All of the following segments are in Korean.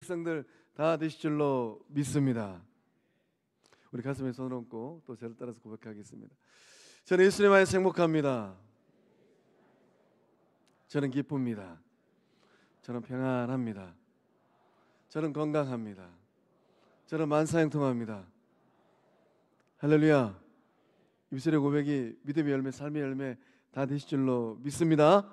백성들 다 되실 줄로 믿습니다. 우리 가슴에 손을 얹고 또 저를 따라서 고백하겠습니다. 저는 예수님 안에서 행복합니다. 저는 기쁩니다. 저는 평안합니다. 저는 건강합니다. 저는 만사형통합니다. 할렐루야. 입술의 고백이 믿음의 열매, 삶의 열매 다 되실 줄로 믿습니다.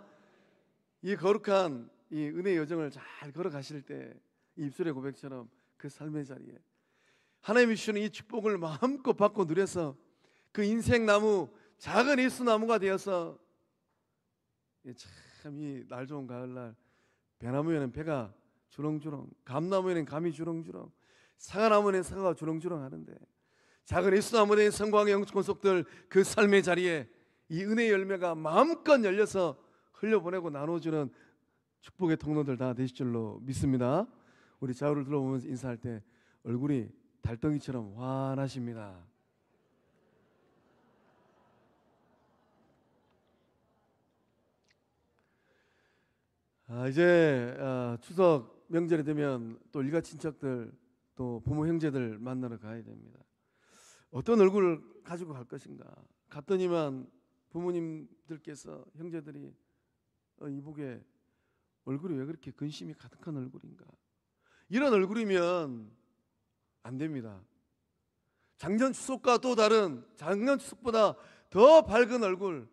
이 거룩한 이 은혜의 여정을 잘 걸어가실 때 이 입술의 고백처럼 그 삶의 자리에 하나님이 주시는 이 축복을 마음껏 받고 누려서 그 인생 나무, 작은 예수 나무가 되어서 참 이 날 좋은 가을날 배나무에는 배가 주렁주렁, 감나무에는 감이 주렁주렁, 사과나무에는 사과가 주렁주렁 하는데 작은 예수 나무에 대한 성광의 영적 권속들 그 삶의 자리에 이 은혜의 열매가 마음껏 열려서 흘려보내고 나눠주는 축복의 통로들 다 되실 줄로 믿습니다. 우리 좌우를 둘러보면서 인사할 때 얼굴이 달덩이처럼 환하십니다. 이제 추석 명절이 되면 또 일가 친척들 또 부모 형제들 만나러 가야 됩니다. 어떤 얼굴을 가지고 갈 것인가? 갔더니만 부모님들께서 형제들이 이복에 얼굴이 왜 그렇게 근심이 가득한 얼굴인가? 이런 얼굴이면 안 됩니다. 작년 추석과 또 다른 작년 추석보다 더 밝은 얼굴,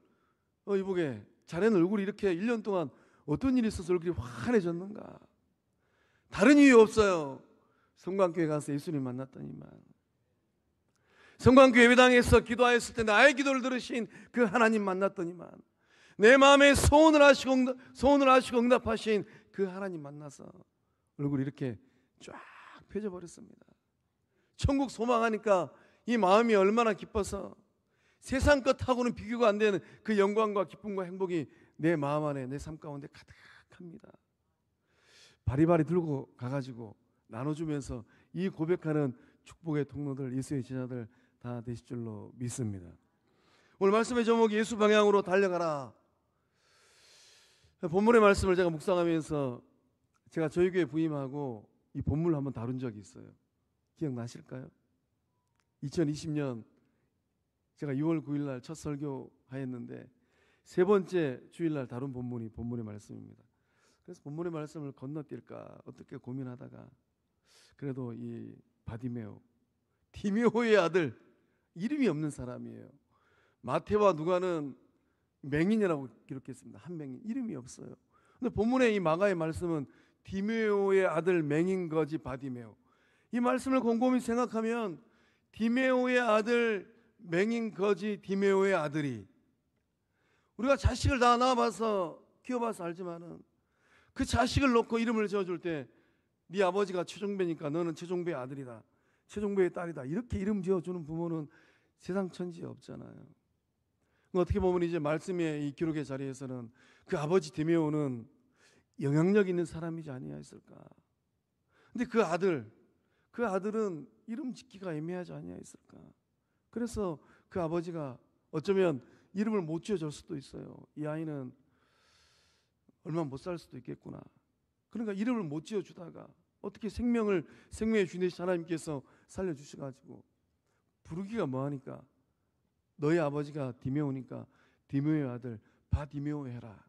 이복에 자넨 얼굴이 이렇게 1년 동안 어떤 일이 있어서 얼굴이 환해졌는가? 다른 이유 없어요. 성광교회 가서 예수님 만났더니만, 성광교회 예배당에서 기도하였을 때 나의 기도를 들으신 그 하나님 만났더니만, 내 마음에 소원을 하시고 응답하신 그 하나님 만나서 얼굴이 이렇게 쫙 펴져버렸습니다. 천국 소망하니까 이 마음이 얼마나 기뻐서 세상 것하고는 비교가 안 되는 그 영광과 기쁨과 행복이 내 마음 안에, 내 삶 가운데 가득합니다. 바리바리 들고 가가지고 나눠주면서 이 고백하는 축복의 통로들, 예수의 제자들 다 되실 줄로 믿습니다. 오늘 말씀의 제목이 예수 방향으로 달려가라. 본문의 말씀을 제가 묵상하면서 제가 저희 교회 부임하고 이 본문을 한번 다룬 적이 있어요. 기억나실까요? 2020년 제가 6월 9일 날 첫 설교 하였는데 세 번째 주일날 다룬 본문이 본문의 말씀입니다. 그래서 본문의 말씀을 건너뛸까 어떻게 고민하다가 그래도 이 바디메오, 디메오의 아들, 이름이 없는 사람이에요. 마태와 누가는 맹인이라고 기록했습니다. 한 맹인, 이름이 없어요. 근데 본문의 이 마가의 말씀은 디메오의 아들 맹인 거지 바디메오. 이 말씀을 곰곰이 생각하면 디메오의 아들 맹인 거지 디메오의 아들이, 우리가 자식을 다 낳아봐서 키워봐서 알지만은 그 자식을 놓고 이름을 지어줄 때 네 아버지가 최종배니까 너는 최종배의 아들이다, 최종배의 딸이다, 이렇게 이름 지어주는 부모는 세상 천지에 없잖아요. 어떻게 보면 이제 말씀의 이 기록의 자리에서는 그 아버지 디메오는 영향력 있는 사람이지 아니하였을까. 근데 그 아들은 이름 짓기가 애매하지 아니하였을까. 그래서 그 아버지가 어쩌면 이름을 못 지어줄 수도 있어요. 이 아이는 얼마 못 살 수도 있겠구나. 그러니까 이름을 못 지어주다가 어떻게 생명의 주인 되신 하나님께서 살려주셔가지고 부르기가 뭐하니까 너희 아버지가 디메오니까 디메오의 아들 바디메오 해라.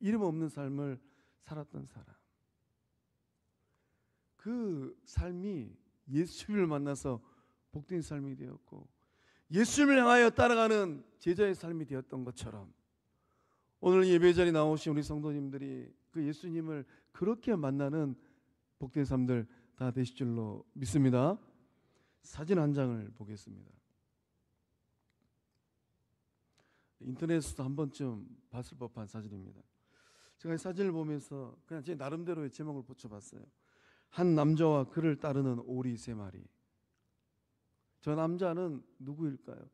이름 없는 삶을 살았던 사람, 그 삶이 예수님을 만나서 복된 삶이 되었고 예수님을 향하여 따라가는 제자의 삶이 되었던 것처럼 오늘 예배 자리에 나오신 우리 성도님들이 그 예수님을 그렇게 만나는 복된 삶들 다 되실 줄로 믿습니다. 사진 한 장을 보겠습니다. 인터넷에서 한 번쯤 봤을 법한 사진입니다. 제가 이 사진을 보면서 그냥 제 나름대로의 제목을 붙여봤어요. 한 남자와 그를 따르는 오리 3마리. 저 남자는 누구일까요?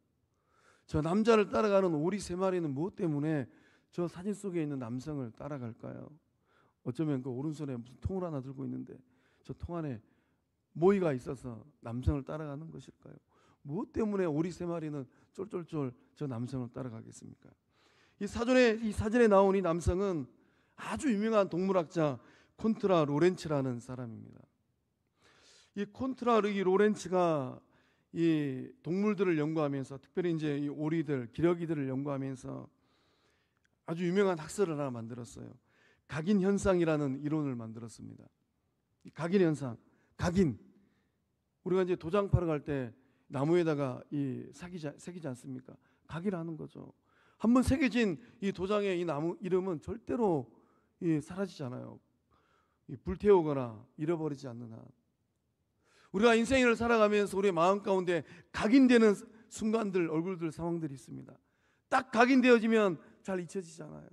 저 남자를 따라가는 오리 3마리는 무엇 때문에 저 사진 속에 있는 남성을 따라갈까요? 어쩌면 그 오른손에 무슨 통을 하나 들고 있는데 저 통 안에 모이가 있어서 남성을 따라가는 것일까요? 무엇 때문에 오리 3마리는 쫄쫄쫄 저 남성을 따라가겠습니까? 이 사진에 나온 이 남성은 아주 유명한 동물학자 콘트라 로렌츠라는 사람입니다. 이 콘트라 로렌츠가 이 동물들을 연구하면서, 특별히 이제 이 오리들, 기러기들을 연구하면서 아주 유명한 학설을 하나 만들었어요. 각인 현상이라는 이론을 만들었습니다. 이 각인 현상, 각인. 우리가 이제 도장 파러 갈 때 나무에다가 이 새기지 않습니까? 각인하는 거죠. 한번 새겨진 이 도장의 이 나무 이름은 절대로 사라지잖아요. 불태우거나 잃어버리지 않는 한. 우리가 인생을 살아가면서 우리의 마음 가운데 각인되는 순간들, 얼굴들, 상황들이 있습니다. 딱 각인되어지면 잘 잊혀지잖아요.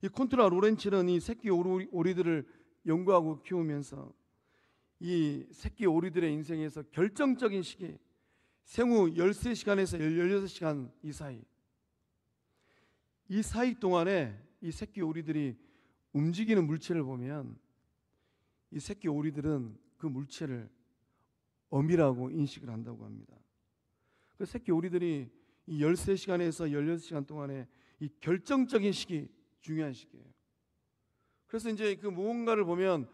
이 콘트라 로렌츠는 이 새끼 오리들을 연구하고 키우면서 이 새끼 오리들의 인생에서 결정적인 시기, 생후 13시간에서 16시간 이 사이 동안에 이 새끼 오리들이 움직이는 물체를 보면 이 새끼 오리들은 그 물체를 어미라고 인식을 한다고 합니다. 그 새끼 오리들이 이 13시간에서 16시간 동안에 이 결정적인 시기, 중요한 시기예요. 그래서 이제 그 무언가를 보면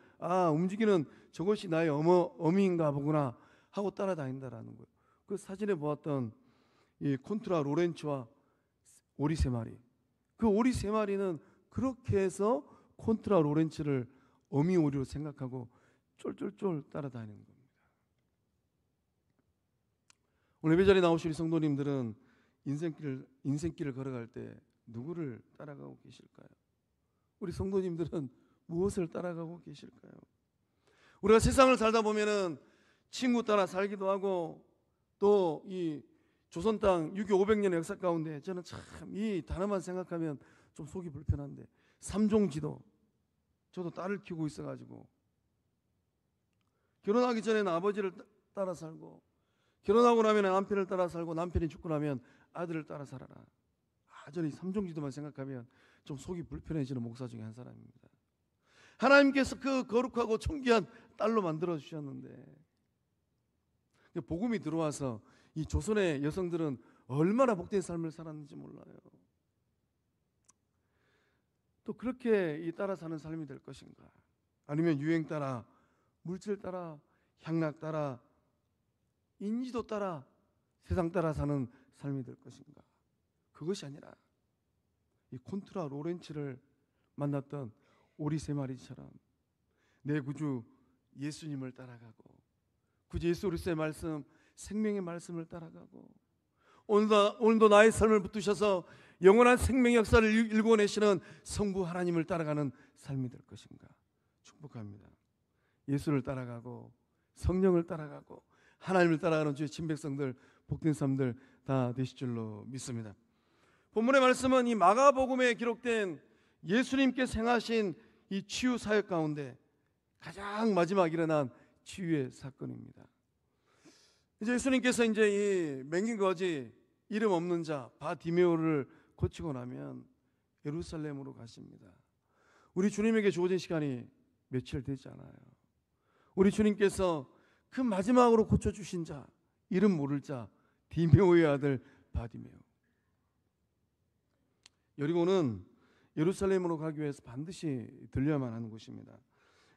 움직이는 저것이 나의 어미인가 보구나 하고 따라다닌다라는 거예요. 그 사진에 보았던 이 콘트라 로렌츠와 오리 3마리, 그 오리 3마리는 그렇게 해서 콘트라 로렌츠를 어미 오리로 생각하고 쫄쫄쫄 따라다니는 겁니다. 오늘 예배자리에 나오신 우리 성도님들은 인생길을 걸어갈 때 누구를 따라가고 계실까요? 우리 성도님들은 무엇을 따라가고 계실까요? 우리가 세상을 살다 보면은 친구 따라 살기도 하고, 또 이 조선 땅 6.25 500년의 역사 가운데 저는 참 이 단어만 생각하면 좀 속이 불편한데, 삼종지도, 저도 딸을 키우고 있어가지고 결혼하기 전에는 아버지를 따라 살고, 결혼하고 나면 남편을 따라 살고, 남편이 죽고 나면 아들을 따라 살아라. 저는 삼종지도만 생각하면 좀 속이 불편해지는 목사 중에 한 사람입니다. 하나님께서 그 거룩하고 존귀한 딸로 만들어 주셨는데, 복음이 들어와서 이 조선의 여성들은 얼마나 복된 삶을 살았는지 몰라요. 또 그렇게 따라 사는 삶이 될 것인가? 아니면 유행 따라, 물질 따라, 향락 따라, 인지도 따라, 세상 따라 사는 삶이 될 것인가? 그것이 아니라 이 콘트라 로렌츠를 만났던 오리 3마리처럼 내 구주 예수님을 따라가고, 구주 예수 그리스도의 말씀, 생명의 말씀을 따라가고, 오늘도 나의 삶을 붙드셔서 영원한 생명 역사를 일궈내시는 성부 하나님을 따라가는 삶이 될 것인가? 축복합니다. 예수를 따라가고 성령을 따라가고 하나님을 따라가는 주의 친백성들, 복된 삶들 다 되실 줄로 믿습니다. 본문의 말씀은 이 마가복음에 기록된 예수님께서 행하신 이 치유 사역 가운데 가장 마지막 일어난 치유의 사건입니다. 이제 예수님께서 이제 이 맹인 거지, 이름 없는 자 바디메오를 고치고 나면 예루살렘으로 가십니다. 우리 주님에게 주어진 시간이 며칠 되지 않아요. 우리 주님께서 그 마지막으로 고쳐주신 자, 이름 모를 자, 디메오의 아들 바디메오. 여리고는 예루살렘으로 가기 위해서 반드시 들려야만 하는 곳입니다.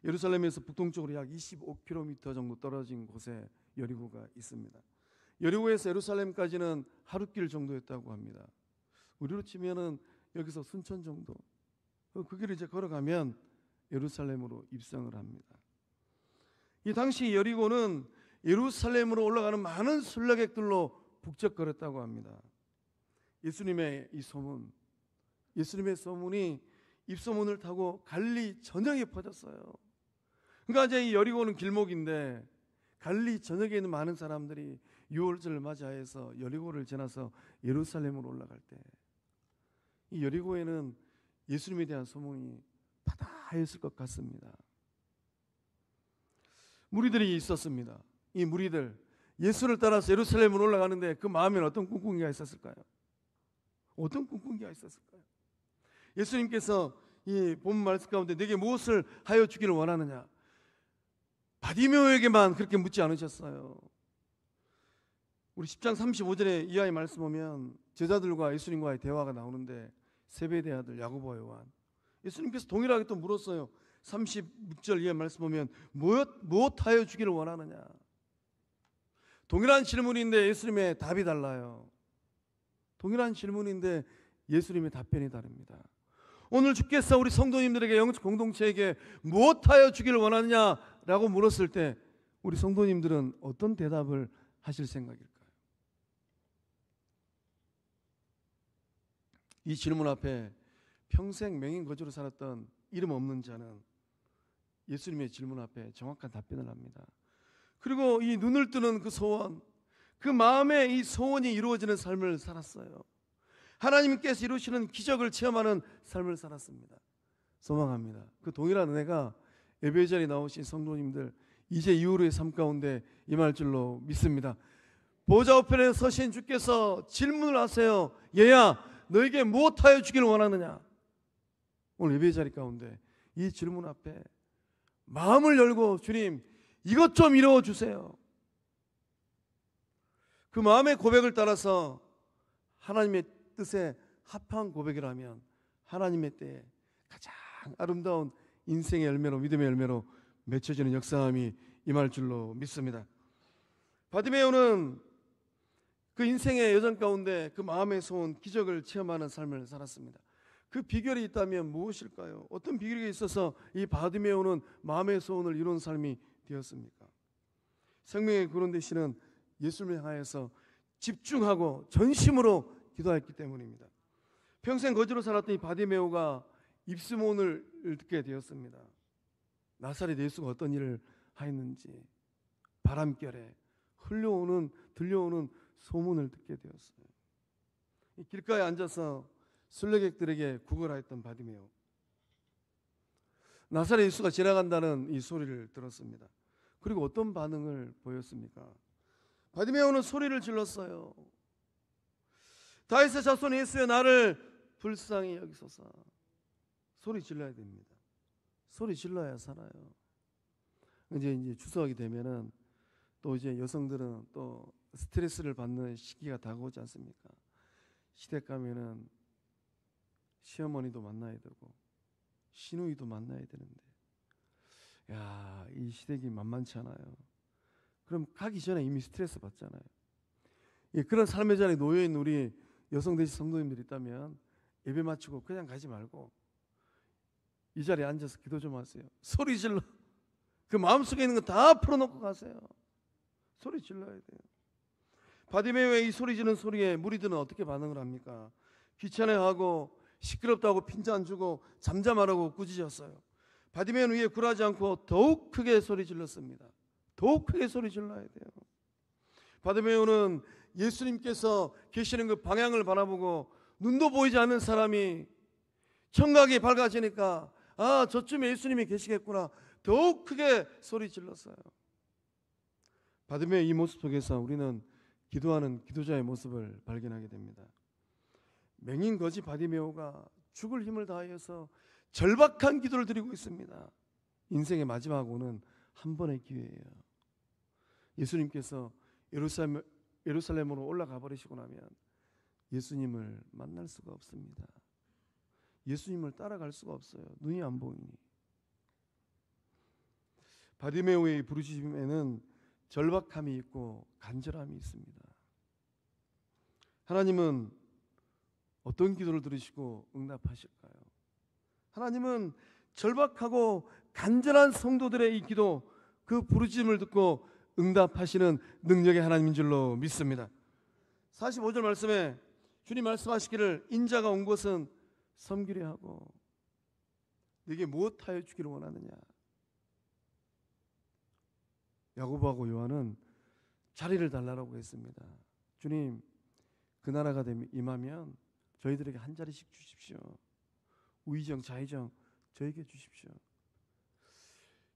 예루살렘에서 북동쪽으로 약 25km 정도 떨어진 곳에 여리고가 있습니다. 여리고에서 예루살렘까지는 하루길 정도였다고 합니다. 우리로 치면은 여기서 순천 정도. 그 길을 이제 걸어가면 예루살렘으로 입성을 합니다. 이 당시 여리고는 예루살렘으로 올라가는 많은 순례객들로 북적거렸다고 합니다. 예수님의 이 소문, 예수님의 소문이 입소문을 타고 갈릴리 전역에 퍼졌어요. 그러니까 이제 이 여리고는 길목인데 갈릴리 전역에 있는 많은 사람들이 유월절을 맞이해서 여리고를 지나서 예루살렘으로 올라갈 때 이 여리고에는 예수님에 대한 소문이 바다하였을 것 같습니다. 무리들이 있었습니다. 이 무리들 예수를 따라서 예루살렘으로 올라가는데 그 마음에는 어떤 꿍꿍이가 있었을까요? 어떤 꿍꿍이가 있었을까요? 예수님께서 이 본문 말씀 가운데 내게 무엇을 하여 주기를 원하느냐, 바디메오에게만 그렇게 묻지 않으셨어요. 우리 10장 35절에 이하의 말씀 보면 제자들과 예수님과의 대화가 나오는데 세베대의 아들 야고보와 요한, 예수님께서 동일하게 또 물었어요. 36절 이하 말씀 보면 무엇하여 주기를 원하느냐. 동일한 질문인데 예수님의 답이 달라요. 동일한 질문인데 예수님의 답변이 다릅니다. 오늘 주께서 우리 성도님들에게, 영적 공동체에게 무엇하여 주기를 원하느냐라고 물었을 때 우리 성도님들은 어떤 대답을 하실 생각일까요? 이 질문 앞에 평생 맹인 거주로 살았던 이름 없는 자는 예수님의 질문 앞에 정확한 답변을 합니다. 그리고 이 눈을 뜨는 그 소원, 그 마음에 이 소원이 이루어지는 삶을 살았어요. 하나님께서 이루시는 기적을 체험하는 삶을 살았습니다. 소망합니다. 그 동일한 은혜가 예배 자리에 나오신 성도님들 이제 이후로의 삶 가운데 임할 줄로 믿습니다. 보좌 우편에 서신 주께서 질문을 하세요. 얘야, 너에게 무엇하여 주기를 원하느냐? 오늘 예배 자리 가운데 이 질문 앞에 마음을 열고 주님, 이것 좀 이루어 주세요. 그 마음의 고백을 따라서 하나님의 뜻에 합한 고백이라면 하나님의 때에 가장 아름다운 인생의 열매로, 믿음의 열매로 맺혀지는 역사함이 임할 줄로 믿습니다. 바디메오는 그 인생의 여정 가운데 그 마음의 소원, 기적을 체험하는 삶을 살았습니다. 그 비결이 있다면 무엇일까요? 어떤 비결이 있어서 이 바디메오는 마음의 소원을 이룬 삶이 되었습니까? 생명의 그런 대신은 예수님을 향하여서 집중하고 전심으로 기도했기 때문입니다. 평생 거지로 살았던 이 바디메오가 입소문을 듣게 되었습니다. 나사렛 예수가 어떤 일을 하였는지 바람결에 들려오는 소문을 듣게 되었어요. 길가에 앉아서 순례객들에게 구걸하였던 바디메오, 나사렛 예수가 지나간다는 이 소리를 들었습니다. 그리고 어떤 반응을 보였습니까? 바디메오는 소리를 질렀어요. 다윗의 자손 예수여, 나를 불쌍히 여기소서. 소리 질러야 됩니다. 소리 질러야 살아요. 이제 추석이 되면은 또 이제 여성들은 또 스트레스를 받는 시기가 다가오지 않습니까? 시댁 가면은 시어머니도 만나야 되고 시누이도 만나야 되는데, 야, 이 시댁이 만만치 않아요. 그럼 가기 전에 이미 스트레스 받잖아요. 그런 삶의 자리에 놓여있는 우리 여성 되신 성도님들이 있다면 예배 마치고 그냥 가지 말고 이 자리에 앉아서 기도 좀 하세요. 소리 질러. 그 마음속에 있는 거 다 풀어놓고 가세요. 소리 질러야 돼요. 바디메오의 이 소리 지르는 소리에 무리들은 어떻게 반응을 합니까? 귀찮아하고 시끄럽다고 핀잔 주고 잠잠하라고 꾸짖었어요. 바디메오는 위에 굴하지 않고 더욱 크게 소리 질렀습니다. 더욱 크게 소리 질러야 돼요. 바디메오는 예수님께서 계시는 그 방향을 바라보고 눈도 보이지 않는 사람이 청각이 밝아지니까 아, 저쯤에 예수님이 계시겠구나, 더욱 크게 소리 질렀어요. 바디메오의 이 모습 속에서 우리는 기도하는 기도자의 모습을 발견하게 됩니다. 맹인 거지 바디메오가 죽을 힘을 다하여서 절박한 기도를 드리고 있습니다. 인생의 마지막 오는 한 번의 기회예요. 예수님께서 예루살렘으로 올라가 버리시고 나면 예수님을 만날 수가 없습니다. 예수님을 따라갈 수가 없어요. 눈이 안 보이니. 바디메오의 부르심에는 절박함이 있고 간절함이 있습니다. 하나님은 어떤 기도를 들으시고 응답하실까요? 하나님은 절박하고 간절한 성도들의 이 기도, 그 부르짖음을 듣고 응답하시는 능력의 하나님인 줄로 믿습니다. 45절 말씀에 주님 말씀하시기를 인자가 온 것은 섬기려 하고 네게 무엇하여 주기를 원하느냐. 야고보하고 요한은 자리를 달라고 했습니다. 주님, 그 나라가 임하면 저희들에게 한 자리씩 주십시오. 우의정 좌의정 저에게 주십시오.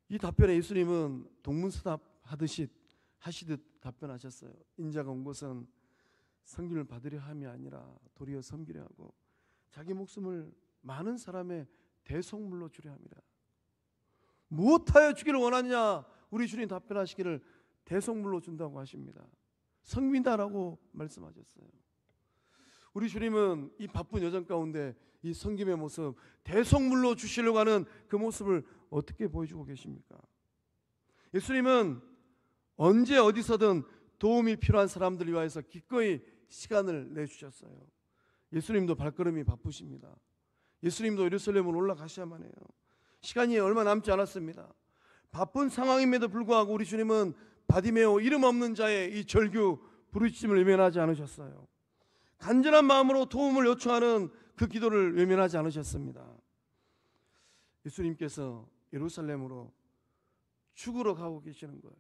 이 답변에 예수님은 동문서답 하시듯 답변하셨어요. 인자가 온 것은 섬김을 받으려 함이 아니라 도리어 섬기려 하고 자기 목숨을 많은 사람의 대속물로 주려 합니다. 무엇하여 주기를 원하느냐? 우리 주님 답변하시기를 대속물로 준다고 하십니다. 섬긴다라고 말씀하셨어요. 우리 주님은 이 바쁜 여정 가운데 이 섬김의 모습, 대속물로 주시려고 하는 그 모습을 어떻게 보여주고 계십니까? 예수님은 언제 어디서든 도움이 필요한 사람들을 위하여서 기꺼이 시간을 내주셨어요. 예수님도 발걸음이 바쁘십니다. 예수님도 예루살렘으로 올라가셔야만 해요. 시간이 얼마 남지 않았습니다. 바쁜 상황임에도 불구하고 우리 주님은 바디메오, 이름 없는 자의 이 절규 부르짖음을 외면하지 않으셨어요. 간절한 마음으로 도움을 요청하는 그 기도를 외면하지 않으셨습니다. 예수님께서 예루살렘으로 죽으러 가고 계시는 거예요.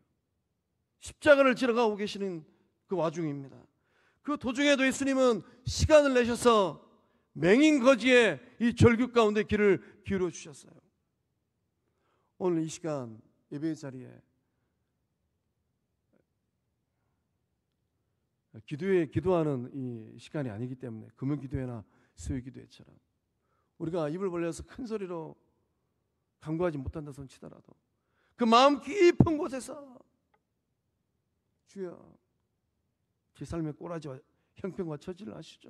십자가를 지러 가고 계시는 그 와중입니다. 그 도중에도 예수님은 시간을 내셔서 맹인 거지의 이 절규 가운데 귀를 기울여 주셨어요. 오늘 이 시간 예배의 자리에 기도하는 이 시간이 아니기 때문에 금요 기도회나 수요 기도회처럼 우리가 입을 벌려서 큰 소리로 간구하지 못한다 손 치더라도 그 마음 깊은 곳에서 주여 제 삶의 꼬라지와 형편과 처지를 아시죠.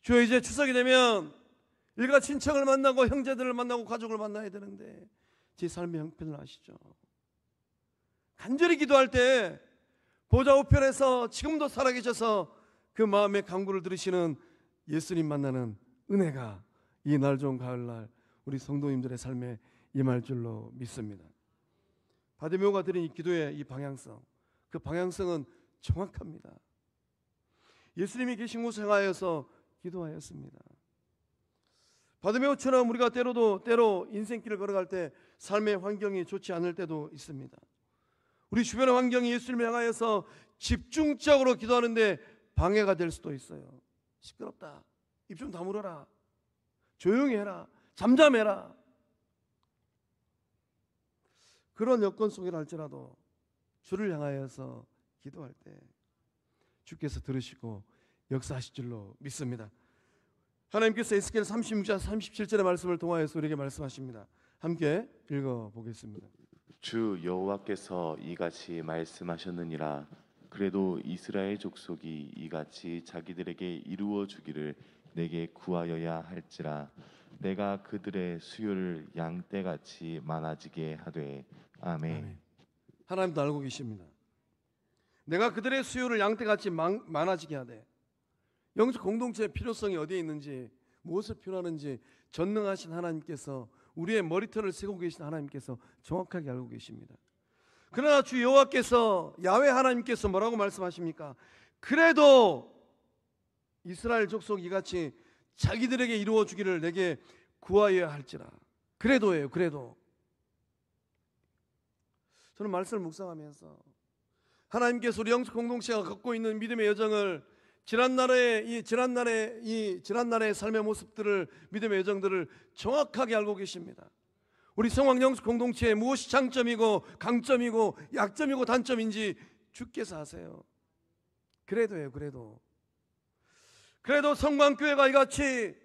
주여 이제 추석이 되면 일가 친척을 만나고 형제들을 만나고 가족을 만나야 되는데 제 삶의 형편을 아시죠. 간절히 기도할 때 보좌 우편에서 지금도 살아계셔서 그 마음의 간구를 들으시는 예수님 만나는 은혜가 이 날 좋은 가을날 우리 성도님들의 삶에 임할 줄로 믿습니다. 바디메오가 드린 이 기도의 이 방향성, 그 방향성은 정확합니다. 예수님이 계신 곳에 향하여서 기도하였습니다. 바디메오처럼 우리가 때로 인생길을 걸어갈 때 삶의 환경이 좋지 않을 때도 있습니다. 우리 주변의 환경이 예수님을 향하여서 집중적으로 기도하는데 방해가 될 수도 있어요. 시끄럽다, 입 좀 다물어라, 조용히 해라, 잠잠해라. 그런 여건 속이라 할지라도 주를 향하여서 기도할 때 주께서 들으시고 역사하실 줄로 믿습니다. 하나님께서 에스겔 36장 37절의 말씀을 통하여서 우리에게 말씀하십니다. 함께 읽어보겠습니다. 주 여호와께서 이같이 말씀하셨느니라. 그래도 이스라엘 족속이 이같이 자기들에게 이루어 주기를 내게 구하여야 할지라. 내가 그들의 수요를 양떼같이 많아지게 하되. 아멘. 아멘. 하나님도 알고 계십니다. 내가 그들의 수요를 양떼같이 많아지게 하되. 영적 공동체의 필요성이 어디에 있는지, 무엇을 필요하는지 전능하신 하나님께서, 우리의 머리털을 세고 계신 하나님께서 정확하게 알고 계십니다. 그러나 주 여호와께서, 야훼 하나님께서 뭐라고 말씀하십니까? 그래도 이스라엘 족속이 이같이 자기들에게 이루어 주기를 내게 구하여야 할지라. 그래도예요. 그래도. 저는 말씀을 묵상하면서 하나님께서 우리 영적 공동체가 갖고 있는 믿음의 여정을, 지난날의 삶의 모습들을, 믿음의 여정들을 정확하게 알고 계십니다. 우리 성황 영적 공동체에 무엇이 장점이고 강점이고 약점이고 단점인지 주께서 아세요. 그래도예요. 그래도 성광교회가 이같이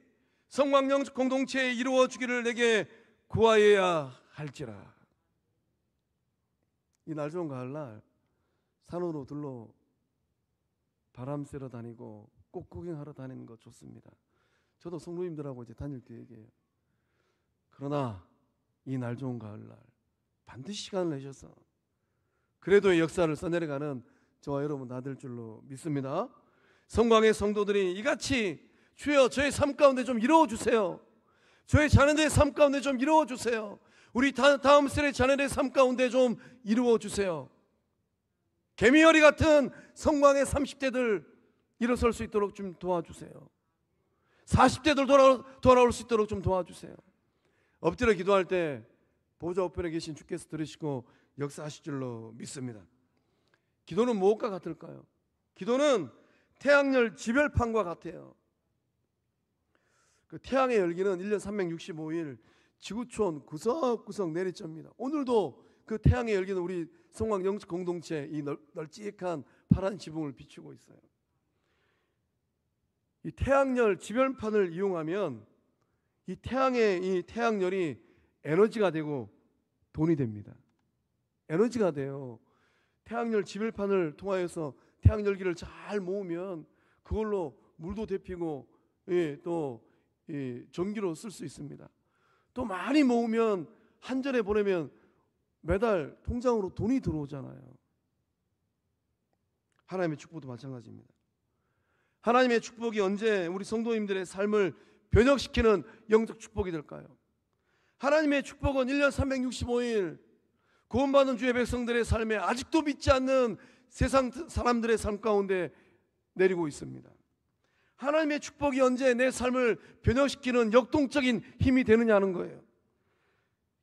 성황 영적 공동체에 이루어 주기를 내게 구하여야 할지라. 이 날 좋은 가을날 산으로 들러 바람 쐬러 다니고 꽃 구경하러 다니는 거 좋습니다. 저도 성도님들하고 이제 다닐 계획이에요. 그러나 이 날 좋은 가을날 반드시 시간을 내셔서 그래도의 역사를 써내려가는 저와 여러분 다 될 줄로 믿습니다. 성광의 성도들이 이같이 주여 저의 삶 가운데 좀 이루어 주세요. 저의 자녀들의 삶 가운데 좀 이루어 주세요. 우리 다음 세대 자녀들의 삶 가운데 좀 이루어 주세요. 개미허리 같은 성광의 30대들 일어설 수 있도록 좀 도와주세요. 40대들 돌아올 수 있도록 좀 도와주세요. 엎드려 기도할 때 보좌 우편에 계신 주께서 들으시고 역사하실 줄로 믿습니다. 기도는 무엇과 같을까요? 기도는 태양열 지별판과 같아요. 그 태양의 열기는 1년 365일 지구촌 구석구석 내리쬐입니다. 오늘도 그 태양의 열기는 우리 성황 영적 공동체 이 널찍한 파란 지붕을 비추고 있어요. 이 태양열 지별판을 이용하면 이 태양열이 에너지가 되고 돈이 됩니다. 에너지가 돼요. 태양열 지별판을 통하여서 태양열기를 잘 모으면 그걸로 물도 데피고 또 전기로 쓸 수 있습니다. 또 많이 모으면 한전에 보내면 매달 통장으로 돈이 들어오잖아요. 하나님의 축복도 마찬가지입니다. 하나님의 축복이 언제 우리 성도님들의 삶을 변혁시키는 영적 축복이 될까요? 하나님의 축복은 1년 365일 구원받은 주의 백성들의 삶에 아직도 믿지 않는 세상 사람들의 삶 가운데 내리고 있습니다. 하나님의 축복이 언제 내 삶을 변혁시키는 역동적인 힘이 되느냐 하는 거예요.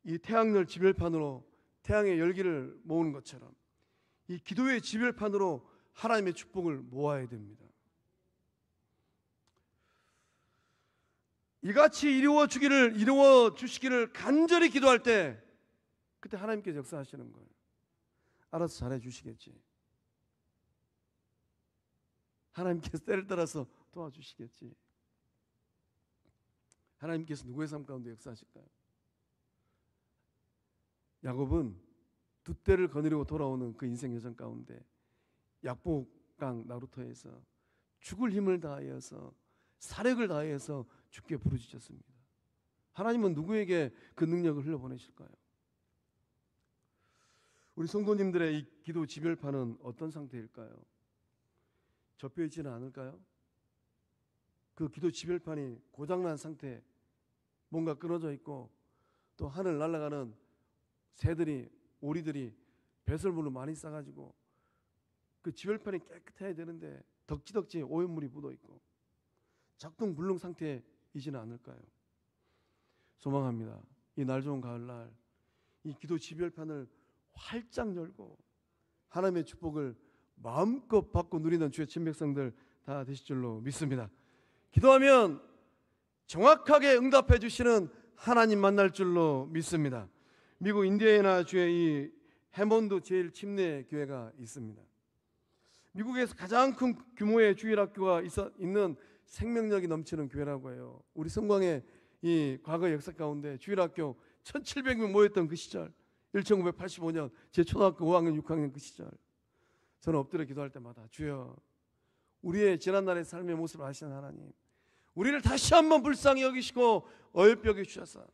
이 태양열 지별판으로 태양의 열기를 모으는 것처럼 이 기도의 지별판으로 하나님의 축복을 모아야 됩니다. 이같이 이루어 주시기를 간절히 기도할 때 그때 하나님께서 역사하시는 거예요. 알아서 잘해 주시겠지. 하나님께서 때를 따라서 도와주시겠지. 하나님께서 누구의 삶 가운데 역사하실까요? 야곱은 두 때를 거느리고 돌아오는 그 인생 여정 가운데 약복강 나루터에서 죽을 힘을 다하여서 사력을 다하여서 주께 부르짖었습니다. 하나님은 누구에게 그 능력을 흘려보내실까요? 우리 성도님들의 이 기도 지별판은 어떤 상태일까요? 접혀 있지는 않을까요? 그 기도 지별판이 고장난 상태, 뭔가 끊어져 있고 또 하늘 날아가는 새들이, 오리들이 배설물을 많이 싸가지고 그 지별판이 깨끗해야 되는데 덕지덕지 오염물이 묻어있고 작동불능 상태이지는 않을까요? 소망합니다. 이 날 좋은 가을날 이 기도 지별판을 활짝 열고 하나님의 축복을 마음껏 받고 누리는 주의 친백성들 다 되실 줄로 믿습니다. 기도하면 정확하게 응답해 주시는 하나님 만날 줄로 믿습니다. 미국 인디애나주의 이 해몬드 제일 침례 교회가 있습니다. 미국에서 가장 큰 규모의 주일학교가 있는 생명력이 넘치는 교회라고 해요. 우리 성광의 이 과거 역사 가운데 주일학교 1700명 모였던 그 시절 1985년 제 초등학교 5학년 6학년 그 시절 저는 엎드려 기도할 때마다 주여 우리의 지난날의 삶의 모습을 아시는 하나님 우리를 다시 한번 불쌍히 여기시고 어여삐 여기주셔서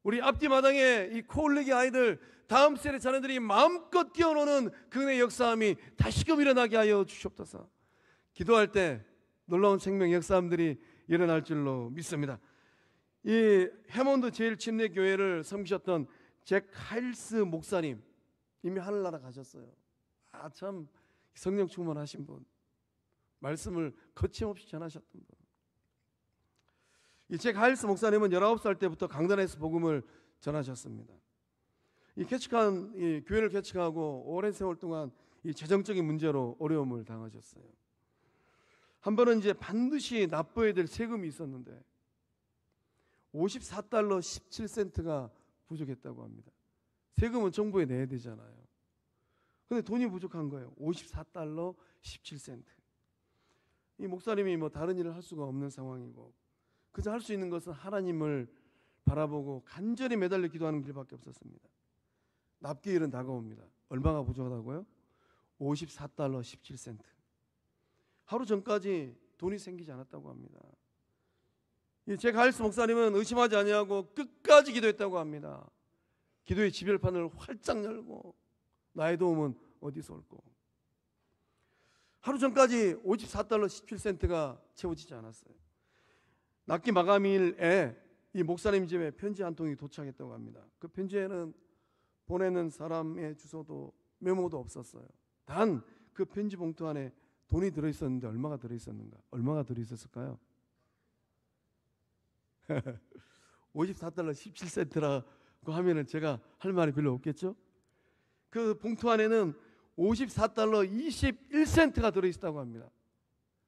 우리 앞뒤 마당에 이 코올리기 아이들 다음 세대 자녀들이 마음껏 뛰어노는 그 은혜의 역사함이 다시금 일어나게 하여 주시옵소서. 기도할 때 놀라운 생명 역사함들이 일어날 줄로 믿습니다. 이 해몬드 제일 침례 교회를 섬기셨던 잭 하일스 목사님 이미 하늘나라 가셨어요. 참 성령 충만하신 분, 말씀을 거침없이 전하셨던 분. 이 잭 하일스 목사님은 19살 때부터 강단에서 복음을 전하셨습니다. 이 교회를 개척하고 오랜 세월 동안 이 재정적인 문제로 어려움을 당하셨어요. 한 번은 이제 반드시 납부해야 될 세금이 있었는데 54달러 17센트가 부족했다고 합니다. 세금은 정부에 내야 되잖아요. 근데 돈이 부족한 거예요. 54달러 17센트. 이 목사님이 뭐 다른 일을 할 수가 없는 상황이고 그저 할 수 있는 것은 하나님을 바라보고 간절히 매달려 기도하는 길밖에 없었습니다. 납기일은 다가옵니다. 얼마가 부족하다고요? 54달러 17센트. 하루 전까지 돈이 생기지 않았다고 합니다. 제 가일스 목사님은 의심하지 아니하고 끝까지 기도했다고 합니다. 기도의 지별판을 활짝 열고 나의 도움은 어디서 올고 하루 전까지 54달러 17센트가 채워지지 않았어요. 납기 마감일에 이 목사님 집에 편지 한 통이 도착했다고 합니다. 그 편지에는 보내는 사람의 주소도 메모도 없었어요. 단 그 편지 봉투 안에 돈이 들어있었는데 얼마가 들어있었는가? 얼마가 들어있었을까요? 54달러 17센트라고 하면은 제가 할 말이 별로 없겠죠? 그 봉투 안에는 54달러 21센트가 들어있다고 합니다.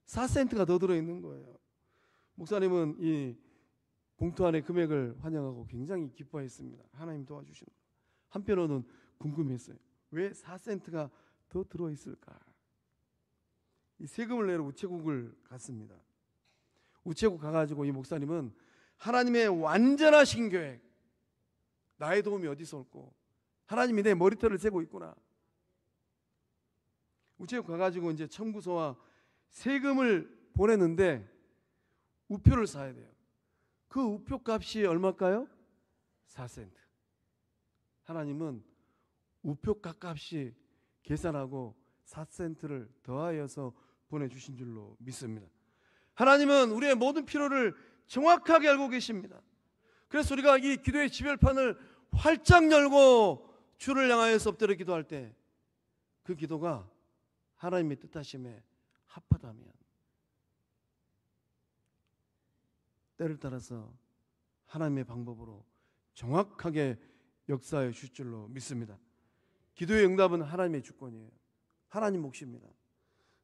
4센트가 더 들어있는 거예요. 목사님은 이 봉투 안의 금액을 환영하고 굉장히 기뻐했습니다. 하나님 도와주시는 거. 한편으로는 궁금했어요. 왜 4센트가 더 들어있을까? 이 세금을 내러 우체국을 갔습니다. 우체국 가가지고 이 목사님은 하나님의 완전하신 계획, 나의 도움이 어디서 올고 하나님이 내 머리털을 세고 있구나. 우체국 가가지고 이제 청구서와 세금을 보냈는데 우표를 사야 돼요. 그 우표 값이 얼마일까요? 4센트. 하나님은 우표 값이 계산하고 4센트를 더하여서 보내주신 줄로 믿습니다. 하나님은 우리의 모든 필요를 정확하게 알고 계십니다. 그래서 우리가 이 기도의 지별판을 활짝 열고 주를 향하여서 엎드려 기도할 때 그 기도가 하나님의 뜻하심에 합하다면 때를 따라서 하나님의 방법으로 정확하게 역사해 주실 줄로 믿습니다. 기도의 응답은 하나님의 주권이에요. 하나님 몫입니다.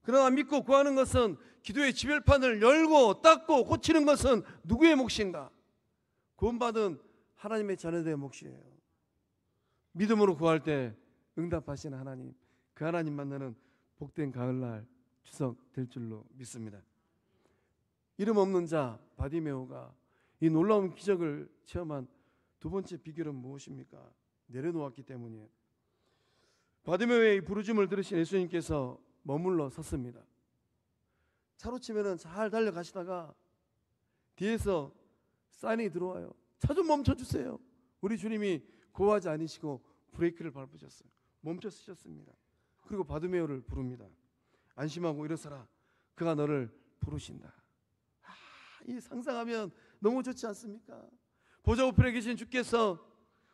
그러나 믿고 구하는 것은 기도의 지별판을 열고 닦고 고치는 것은 누구의 몫인가? 구원받은 하나님의 자녀들의 몫이에요. 믿음으로 구할 때 응답하시는 하나님, 그 하나님 만나는 복된 가을날 추석 될 줄로 믿습니다. 이름 없는 자 바디메오가 이 놀라운 기적을 체험한 두 번째 비결은 무엇입니까? 내려놓았기 때문이에요. 바디메오의 부르짖음을 들으신 예수님께서 머물러 섰습니다. 차로 치면은 잘 달려가시다가 뒤에서 사인이 들어와요. 차 좀 멈춰주세요. 우리 주님이 고하지 않으시고 브레이크를 밟으셨어요. 멈춰 쓰셨습니다. 그리고 바디메오를 부릅니다. 안심하고 일어서라. 그가 너를 부르신다. 이 상상하면 너무 좋지 않습니까? 보좌 우편에 계신 주께서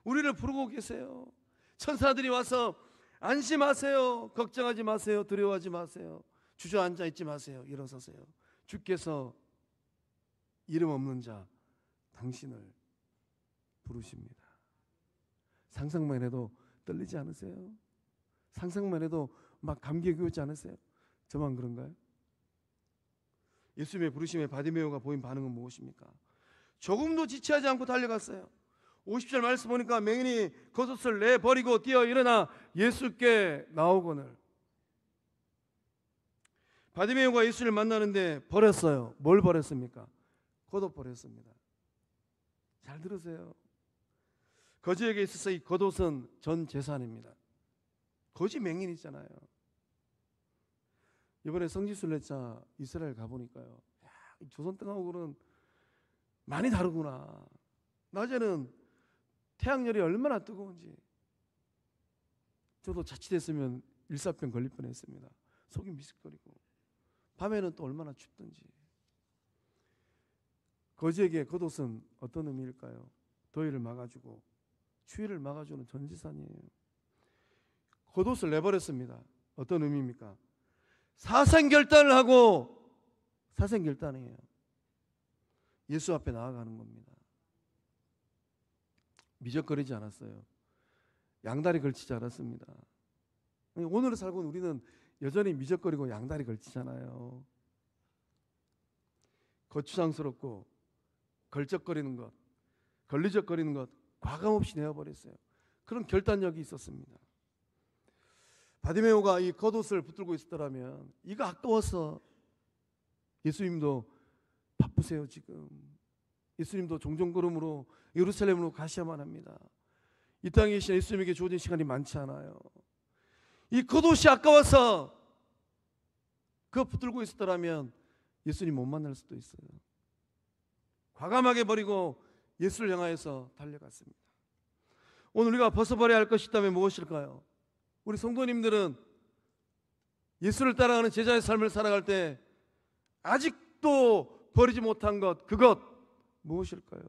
우리를 부르고 계세요. 천사들이 와서 안심하세요. 걱정하지 마세요. 두려워하지 마세요. 주저앉아 있지 마세요. 일어서세요. 주께서 이름 없는 자 당신을 부르십니다. 상상만 해도 떨리지 않으세요? 상상만 해도 막 감기에 기우지 않으세요? 저만 그런가요? 예수님의 부르심에 바디메오가 보인 반응은 무엇입니까? 조금도 지체하지 않고 달려갔어요. 50절 말씀 보니까 맹인이 겉옷을 내버리고 뛰어 일어나 예수께 나오거늘. 바디메오가 예수를 만나는데 버렸어요. 뭘 버렸습니까? 겉옷 버렸습니다. 잘 들으세요. 거지에게 있어서 이 겉옷은 전 재산입니다. 거지 맹인이잖아요. 이번에 성지순례자 이스라엘 가보니까요, 조선 땅하고는 많이 다르구나. 낮에는 태양열이 얼마나 뜨거운지. 저도 자칫했으면 일사병 걸릴 뻔했습니다. 속이 미식거리고. 밤에는 또 얼마나 춥든지. 거지에게 겉옷은 어떤 의미일까요? 더위를 막아주고 추위를 막아주는 전지산이에요. 겉옷을 내버렸습니다. 어떤 의미입니까? 사생결단을 하고, 사생결단이에요. 예수 앞에 나아가는 겁니다. 미적거리지 않았어요. 양다리 걸치지 않았습니다. 오늘을 살고 우리는 여전히 미적거리고 양다리 걸치잖아요. 거추장스럽고 걸적거리는 것, 걸리적거리는 것 과감없이 내어버렸어요. 그런 결단력이 있었습니다. 바디메오가 이 겉옷을 붙들고 있었더라면 이거 아까워서. 예수님도 바쁘세요 지금. 예수님도 종종 걸음으로 예루살렘으로 가셔야만 합니다. 이 땅에 계신 예수님에게 주어진 시간이 많지 않아요. 이 겉옷이 아까워서 그거 붙들고 있었더라면 예수님 못 만날 수도 있어요. 과감하게 버리고 예수를 향하여서 달려갔습니다. 오늘 우리가 벗어버려야 할 것이 있다면 무엇일까요? 우리 성도님들은 예수를 따라가는 제자의 삶을 살아갈 때 아직도 버리지 못한 것, 그것 무엇일까요?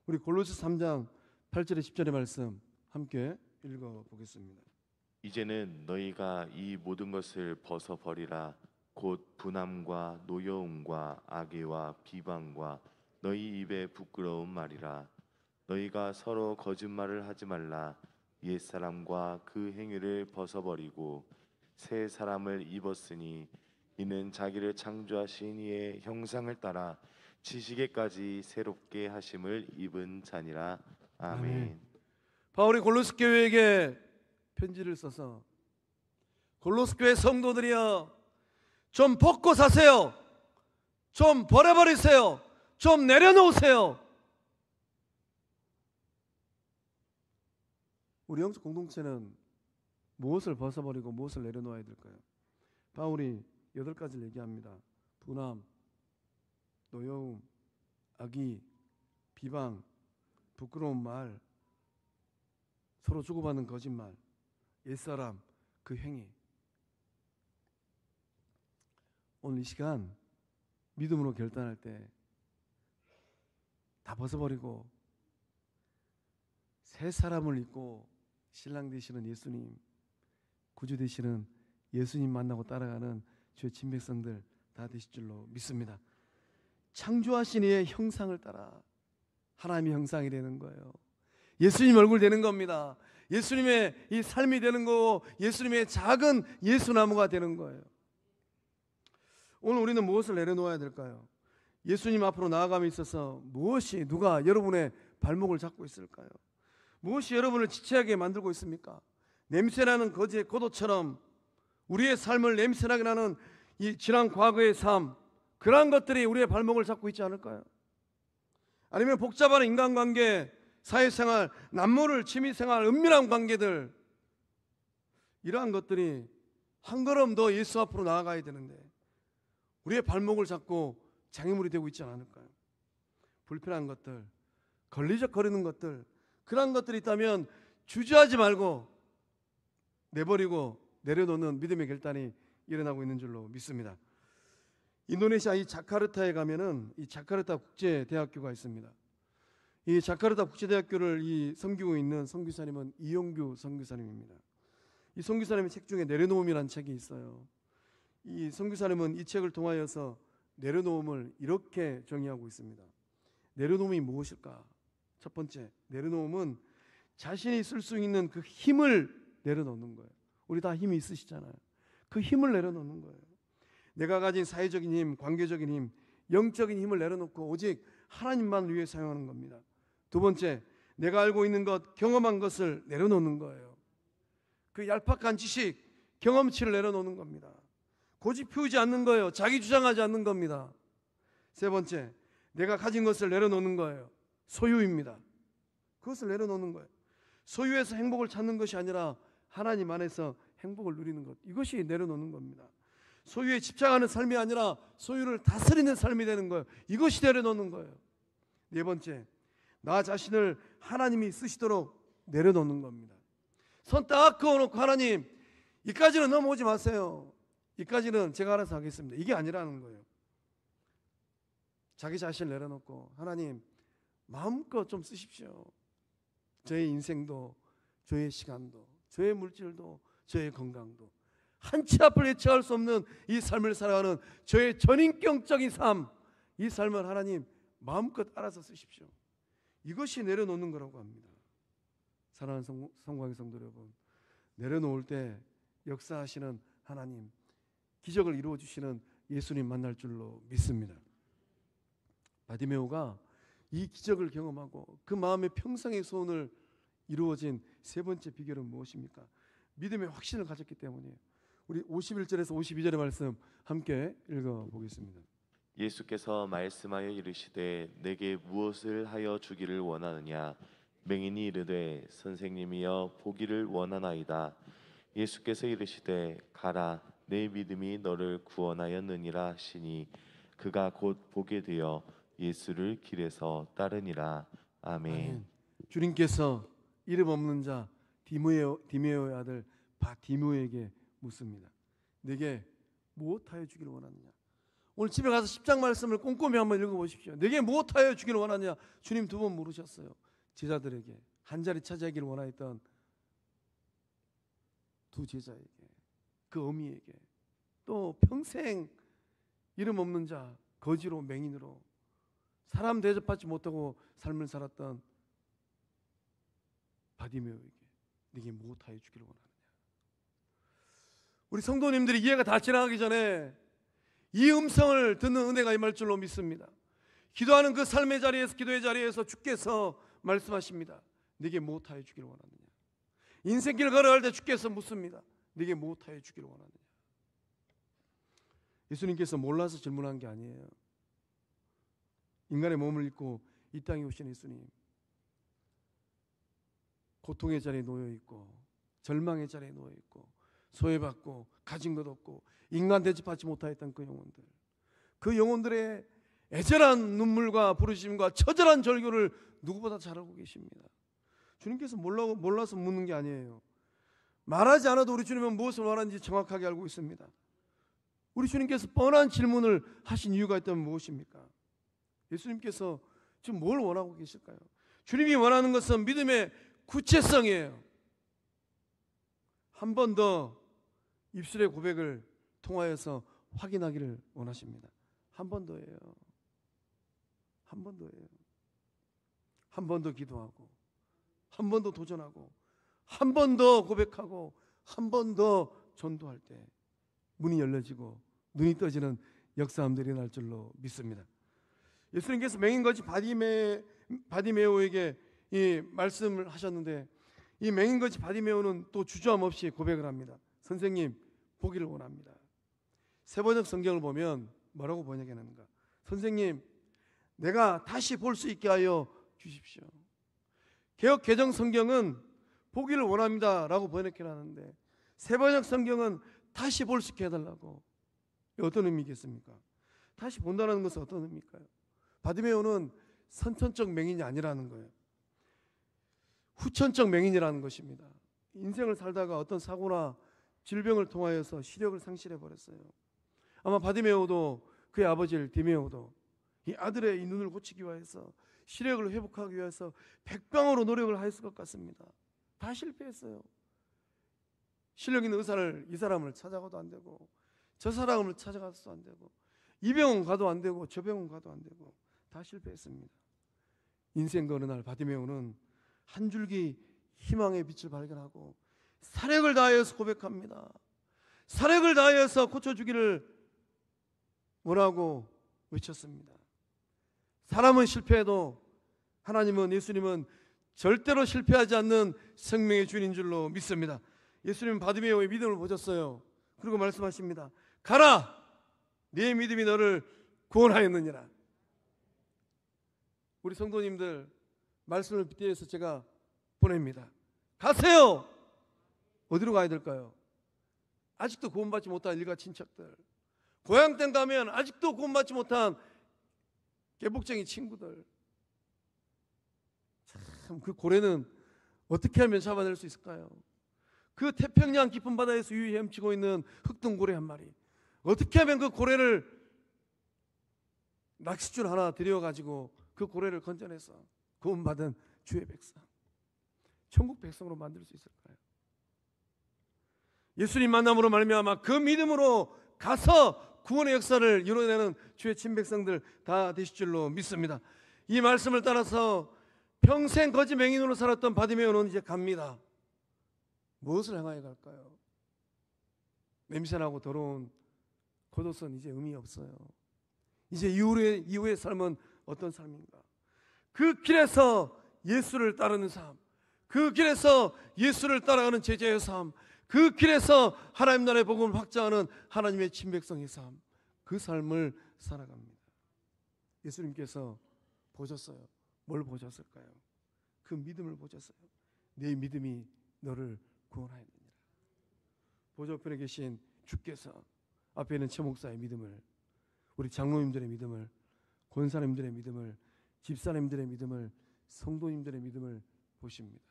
우리 골로새 3장 8절에 10절의 말씀 함께 읽어보겠습니다. 이제는 너희가 이 모든 것을 벗어버리라. 곧 분함과 노여움과 악의와 비방과 너희 입에 부끄러운 말이라. 너희가 서로 거짓말을 하지 말라. 옛사람과 그 행위를 벗어버리고 새 사람을 입었으니 이는 자기를 창조하신 이의 형상을 따라 지식에까지 새롭게 하심을 입은 자니라. 아멘. 바울이 골로새 교회에게 편지를 써서 골로새 교회 성도들이여 좀 벗고 사세요. 좀 버려버리세요. 좀 내려놓으세요. 우리 영적 공동체는 무엇을 벗어버리고 무엇을 내려놓아야 될까요? 바울이 8가지를 얘기합니다. 분함, 노여움, 악의, 비방, 부끄러운 말, 서로 주고받는 거짓말, 옛사람, 그 행위. 오늘 이 시간 믿음으로 결단할 때 다 벗어버리고 새 사람을 입고 신랑 되시는 예수님, 구주 되시는 예수님 만나고 따라가는 주의 친백성들 다 되실 줄로 믿습니다. 창조하신 이의 형상을 따라 하나님의 형상이 되는 거예요. 예수님 얼굴 되는 겁니다. 예수님의 이 삶이 되는 거고 예수님의 작은 예수나무가 되는 거예요. 오늘 우리는 무엇을 내려놓아야 될까요? 예수님 앞으로 나아감에 있어서 무엇이 누가 여러분의 발목을 잡고 있을까요? 무엇이 여러분을 지체하게 만들고 있습니까? 냄새나는 거제 고도처럼 우리의 삶을 냄새나게 하는 이 지난 과거의 삶, 그러한 것들이 우리의 발목을 잡고 있지 않을까요? 아니면 복잡한 인간관계, 사회생활, 남모를 취미생활, 은밀한 관계들, 이러한 것들이 한 걸음 더 예수 앞으로 나아가야 되는데 우리의 발목을 잡고 장애물이 되고 있지 않을까요? 불편한 것들, 걸리적거리는 것들, 그런 것들이 있다면 주저하지 말고 내버리고 내려놓는 믿음의 결단이 일어나고 있는 줄로 믿습니다. 인도네시아 이 자카르타에 가면은 이 자카르타 국제대학교가 있습니다. 이 자카르타 국제대학교를 이 섬기고 있는 선교사님은 이용규 선교사님입니다. 이 선교사님의 책 중에 내려놓음이라는 책이 있어요. 이 선교사님은 이 책을 통하여서 내려놓음을 이렇게 정의하고 있습니다. 내려놓음이 무엇일까? 첫 번째, 내려놓음은 자신이 쓸 수 있는 그 힘을 내려놓는 거예요. 우리 다 힘이 있으시잖아요. 그 힘을 내려놓는 거예요. 내가 가진 사회적인 힘, 관계적인 힘, 영적인 힘을 내려놓고 오직 하나님만 위해 사용하는 겁니다. 두 번째, 내가 알고 있는 것, 경험한 것을 내려놓는 거예요. 그 얄팍한 지식, 경험치를 내려놓는 겁니다. 고집 피우지 않는 거예요. 자기 주장하지 않는 겁니다. 세 번째, 내가 가진 것을 내려놓는 거예요. 소유입니다. 그것을 내려놓는 거예요. 소유에서 행복을 찾는 것이 아니라 하나님 안에서 행복을 누리는 것, 이것이 내려놓는 겁니다. 소유에 집착하는 삶이 아니라 소유를 다스리는 삶이 되는 거예요. 이것이 내려놓는 거예요. 네 번째, 나 자신을 하나님이 쓰시도록 내려놓는 겁니다. 손 딱 그어놓고 하나님, 이까지는 넘어오지 마세요. 이까지는 제가 알아서 하겠습니다. 이게 아니라는 거예요. 자기 자신을 내려놓고 하나님 마음껏 좀 쓰십시오. 저의 인생도, 저의 시간도, 저의 물질도, 저의 건강도, 한 치 앞을 예측할 수 없는 이 삶을 살아가는 저의 전인격적인 삶, 이 삶을 하나님 마음껏 알아서 쓰십시오. 이것이 내려놓는 거라고 합니다. 사랑하는 성광의 성도 여러분, 내려놓을 때 역사하시는 하나님, 기적을 이루어주시는 예수님 만날 줄로 믿습니다. 바디메오가 이 기적을 경험하고 그 마음의 평생의 소원을 이루어진 세 번째 비결은 무엇입니까? 믿음의 확신을 가졌기 때문이에요. 우리 51절에서 52절의 말씀 함께 읽어보겠습니다. 예수께서 말씀하여 이르시되 내게 무엇을 하여 주기를 원하느냐? 맹인이 이르되 선생님이여 보기를 원하나이다. 예수께서 이르시되 가라, 내 믿음이 너를 구원하였느니라 하시니 그가 곧 보게 되어 예수를 길에서 따르니라. 아멘. 주님께서 이름 없는 자 디메오의 아들 바디메오에게 묻습니다. 내게 무엇하여 주기를 원하느냐? 오늘 집에 가서 10장 말씀을 꼼꼼히 한번 읽어보십시오. 내게 무엇하여 주기를 원하느냐? 주님 두 번 물으셨어요. 제자들에게, 한 자리 차지하기를 원하였던 두 제자에게, 그 어미에게, 또 평생 이름 없는 자, 거지로 맹인으로 사람 대접받지 못하고 삶을 살았던 바디메오에게 네게 무엇하여 주기를 원하느냐? 우리 성도님들이 이해가 다 지나가기 전에 이 음성을 듣는 은혜가 임할 줄로 믿습니다. 기도하는 그 삶의 자리에서, 기도의 자리에서 주께서 말씀하십니다. 네게 무엇하여 주기를 원하느냐? 인생길 걸어갈 때 주께서 묻습니다. 네게 무엇하여 주기를 원하느냐? 예수님께서 몰라서 질문한 게 아니에요. 인간의 몸을 입고 이 땅에 오신 예수님, 고통의 자리에 놓여있고 절망의 자리에 놓여있고 소외받고 가진 것 없고 인간 대접받지 못하였던 그 영혼들, 그 영혼들의 애절한 눈물과 부르심과 처절한 절규를 누구보다 잘 알고 계십니다. 주님께서 몰라서 묻는 게 아니에요. 말하지 않아도 우리 주님은 무엇을 원하는지 정확하게 알고 있습니다. 우리 주님께서 뻔한 질문을 하신 이유가 있다면 무엇입니까? 예수님께서 지금 뭘 원하고 계실까요? 주님이 원하는 것은 믿음의 구체성이에요. 한 번 더 입술의 고백을 통하여서 확인하기를 원하십니다. 한 번 더예요. 한 번 더예요. 한 번 더 기도하고, 한 번 더 도전하고, 한 번 더 고백하고, 한 번 더 전도할 때 문이 열려지고 눈이 떠지는 역사함들이 날 줄로 믿습니다. 예수님께서 맹인거지 바디메오에게 이 말씀을 하셨는데, 이 맹인거지 바디메오는 또 주저함 없이 고백을 합니다. 선생님, 보기를 원합니다. 세번역 성경을 보면 뭐라고 번역했는가? 선생님, 내가 다시 볼 수 있게 하여 주십시오. 개역 개정 성경은 보기를 원합니다 라고 번역해놨는데, 세번역 성경은 다시 볼 수 있게 해달라고. 어떤 의미겠습니까? 다시 본다는 것은 어떤 의미일까요? 바디메오는 선천적 맹인이 아니라는 거예요. 후천적 맹인이라는 것입니다. 인생을 살다가 어떤 사고나 질병을 통하여서 시력을 상실해 버렸어요. 아마 바디메오도 그의 아버지를 디메오도 이 아들의 이 눈을 고치기 위해서, 시력을 회복하기 위해서 백방으로 노력을 하였을 것 같습니다. 다 실패했어요. 실력 있는 의사를, 이 사람을 찾아가도 안 되고, 저 사람을 찾아가도 안 되고, 이 병원 가도 안 되고, 저 병원 가도 안 되고, 다 실패했습니다. 인생 그 어느 날 바디메오는 한 줄기 희망의 빛을 발견하고 사력을 다하여서 고백합니다. 사력을 다하여서 고쳐주기를 원하고 외쳤습니다. 사람은 실패해도 하나님은, 예수님은 절대로 실패하지 않는 생명의 주인인 줄로 믿습니다. 예수님은 바디메오의 믿음을 보셨어요. 그리고 말씀하십니다. 가라! 네 믿음이 너를 구원하였느니라. 우리 성도님들 말씀을 빗대어서 제가 보냅니다. 가세요! 어디로 가야 될까요? 아직도 구원받지 못한 일가 친척들, 고향 땡 가면 아직도 구원받지 못한 개복쟁이 친구들, 참 그 고래는 어떻게 하면 잡아낼 수 있을까요? 그 태평양 깊은 바다에서 유유히 헤엄치고 있는 흑등고래 한 마리, 어떻게 하면 그 고래를 낚싯줄 하나 들여가지고 그 고래를 건져내서 구원받은 주의 백성, 천국 백성으로 만들 수 있을까요? 예수님 만남으로 말미암아 그 믿음으로 가서 구원의 역사를 이루어내는 주의 친백성들 다 되실 줄로 믿습니다. 이 말씀을 따라서 평생 거지 맹인으로 살았던 바디메오는 이제 갑니다. 무엇을 향하여 갈까요? 냄새나고 더러운 겉옷은 이제 의미 없어요. 이제 이후의 삶은 어떤 삶인가? 그 길에서 예수를 따르는 삶, 그 길에서 예수를 따라가는 제자의 삶, 그 길에서 하나님 나라의 복음을 확장하는 하나님의 친백성의 삶, 그 삶을 살아갑니다. 예수님께서 보셨어요. 뭘 보셨을까요? 그 믿음을 보셨어요. 내 믿음이 너를 구원하였느니라. 보좌편에 계신 주께서 앞에 있는 최 목사의 믿음을, 우리 장로님들의 믿음을, 권사님들의 믿음을, 집사님들의 믿음을, 성도님들의 믿음을 보십니다.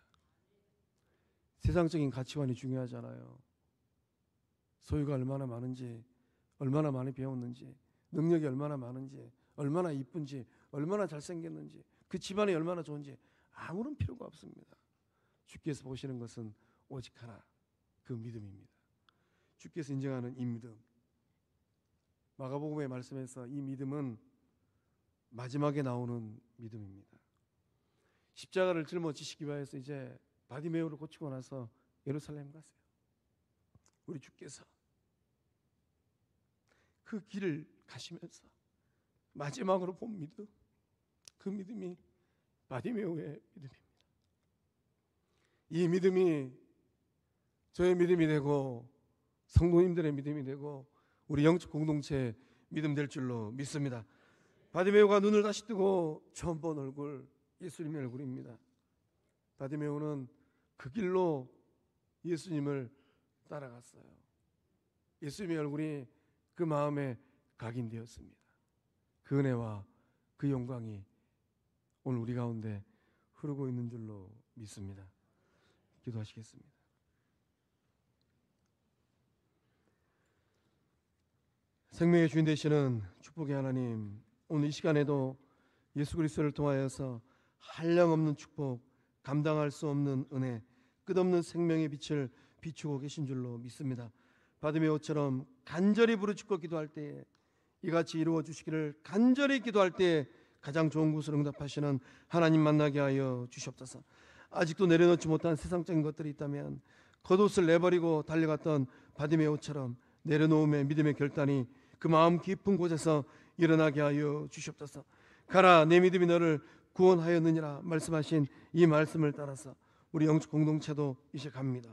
세상적인 가치관이 중요하잖아요. 소유가 얼마나 많은지, 얼마나 많이 배웠는지, 능력이 얼마나 많은지, 얼마나 이쁜지, 얼마나 잘생겼는지, 그 집안이 얼마나 좋은지 아무런 필요가 없습니다. 주께서 보시는 것은 오직 하나, 그 믿음입니다. 주께서 인정하는 이 믿음, 마가복음의 말씀에서 이 믿음은 마지막에 나오는 믿음입니다. 십자가를 짊어지시기 위해서 이제 바디메오를 고치고 나서 예루살렘 가세요. 우리 주께서 그 길을 가시면서 마지막으로 본 믿음, 그 믿음이 바디메오의 믿음입니다. 이 믿음이 저의 믿음이 되고 성도님들의 믿음이 되고 우리 영적 공동체의 믿음 될 줄로 믿습니다. 바디메오가 눈을 다시 뜨고 처음 본 얼굴, 예수님의 얼굴입니다. 바디메오는 그 길로 예수님을 따라갔어요. 예수님의 얼굴이 그 마음에 각인되었습니다. 그 은혜와 그 영광이 오늘 우리 가운데 흐르고 있는 줄로 믿습니다. 기도하시겠습니다. 생명의 주인 되시는 축복의 하나님, 오늘 이 시간에도 예수 그리스도를 통하여서 한량없는 축복, 감당할 수 없는 은혜, 끝없는 생명의 빛을 비추고 계신 줄로 믿습니다. 바디메오처럼 간절히 부르짖고 기도할 때에 이같이 이루어 주시기를 간절히 기도할 때에 가장 좋은 곳으로 응답하시는 하나님 만나게 하여 주시옵소서. 아직도 내려놓지 못한 세상적인 것들이 있다면 겉옷을 내버리고 달려갔던 바디메오처럼 내려놓음의 믿음의 결단이 그 마음 깊은 곳에서 일어나게 하여 주시옵소서. 가라, 내 믿음이 너를 구원하였느니라 말씀하신 이 말씀을 따라서 우리 영적 공동체도 이제 갑니다.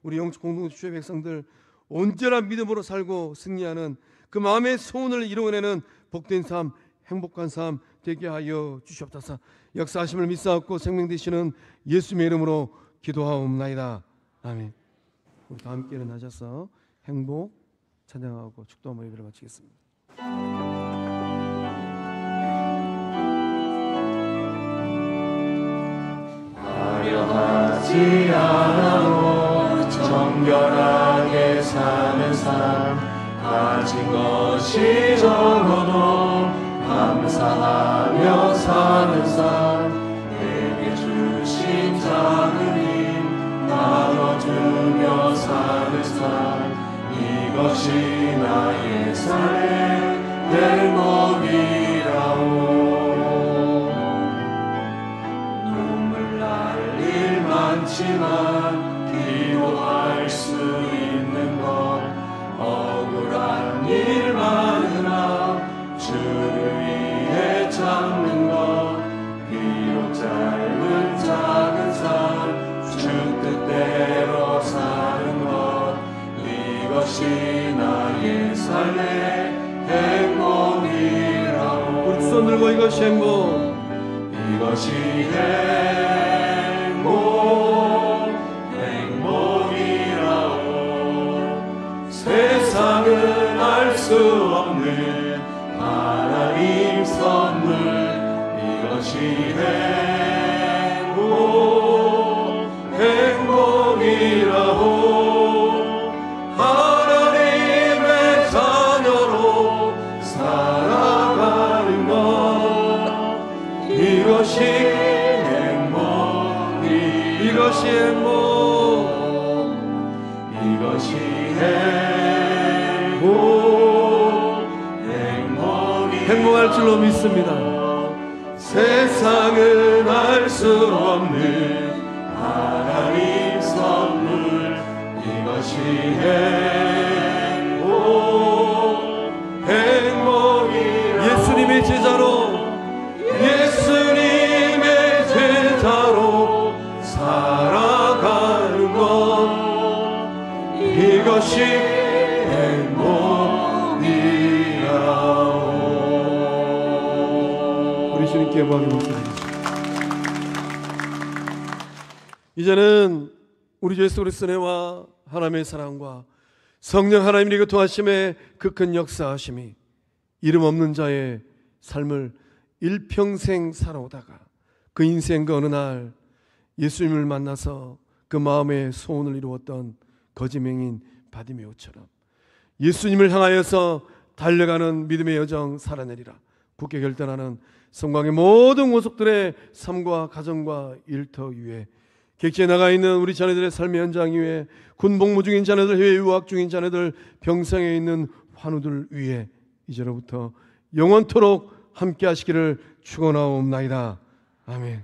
우리 영적 공동체 주의 백성들 온전한 믿음으로 살고 승리하는 그 마음의 소원을 이루어내는 복된 삶, 행복한 삶 되게 하여 주시옵소서. 역사하심을 믿사옵고 생명 되시는 예수님의 이름으로 기도하옵나이다. 아멘. 우리 다 함께 일어나셔서 행복 찬양하고 축도함의 예배를 마치겠습니다. 화려하지 않아도 정결하게 사는 삶, 가진 것이 적어도 감사하며 사는 삶, 내게 주신 작은 힘 나눠주며 사는 삶, 이것이 나의 삶의 행복이라오. 눈물 날 일 많지만 기도할 수 있는 것, 억울한 일 많으나 주를 위해 참는 것, 비록 짧은 작은 삶 주 뜻대로 사는 것, 이것이 나의 삶의 행복이라오. 우리 손 들고 이것이 행복, 이것이 행복이라오. 세상은 알 수 없는 하나님 선물, 이것이 행복이라오. 하나님의 자녀로 살아가는 것, 이것이 행복, 이것이 행복할 줄로 믿습니다. 세상은 알 수 없는 하나님 선물, 이것이 행복이라. 예수님의 제자로 살아가는 것, 이것이 행복이라오. 우리 주님께 영광을 드리겠습니다. 이제는 우리 주 예수 그리스도의 은혜와 하나님의 사랑과 성령 하나님의 교통하심의 그 큰 역사하심이 이름 없는 자의 삶을 일평생 살아오다가 그 인생 그 어느 날 예수님을 만나서 그 마음의 소원을 이루었던 거지맹인 바디메오처럼 예수님을 향하여서 달려가는 믿음의 여정 살아내리라 굳게 결단하는 성광의 모든 모습들의 삶과 가정과 일터 위에 객지에 나가 있는 우리 자녀들의 삶의 현장 위에 군 복무 중인 자녀들, 해외 유학 중인 자녀들, 병상에 있는 환우들 위에 이제로부터 영원토록 함께 하시기를 축원하옵나이다. 아멘.